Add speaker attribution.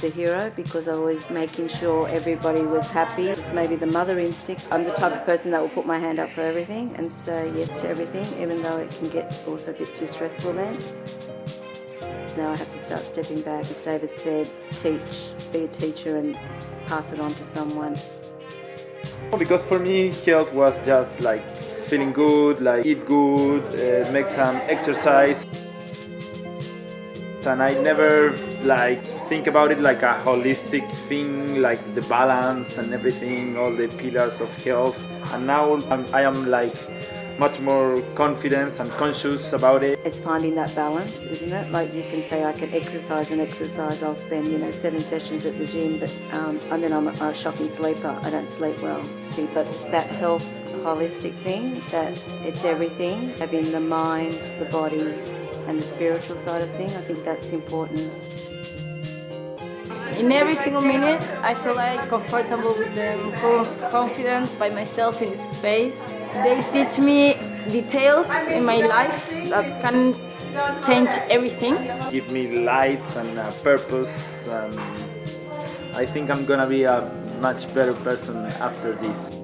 Speaker 1: the hero because I was making sure everybody was happy. Just maybe the mother instinct. I'm the type of person that will put my hand up for everything and say yes to everything, even though it can get also a bit too stressful then. Now I have to start stepping back. As David said, teach, be a teacher and pass it on to someone.
Speaker 2: Because for me, health was just like feeling good, like eat good, make some exercise. And I never like think about it like a holistic thing, like the balance and everything, all the pillars of health. And now I am like much more confident and conscious about it.
Speaker 1: It's finding that balance, isn't it? Like you can say I can exercise and exercise. I'll spend 7 sessions at the gym, but and then I'm a shocking sleeper. I don't sleep well. But that health holistic thing, that it's everything, having the mind, the body and the spiritual side of things, I think that's important.
Speaker 3: In every single minute, I feel like comfortable with them, full of confidence by myself in this space. They teach me details in my life that can change everything.
Speaker 2: Give me light and purpose, and I think I'm gonna be a much better person after this.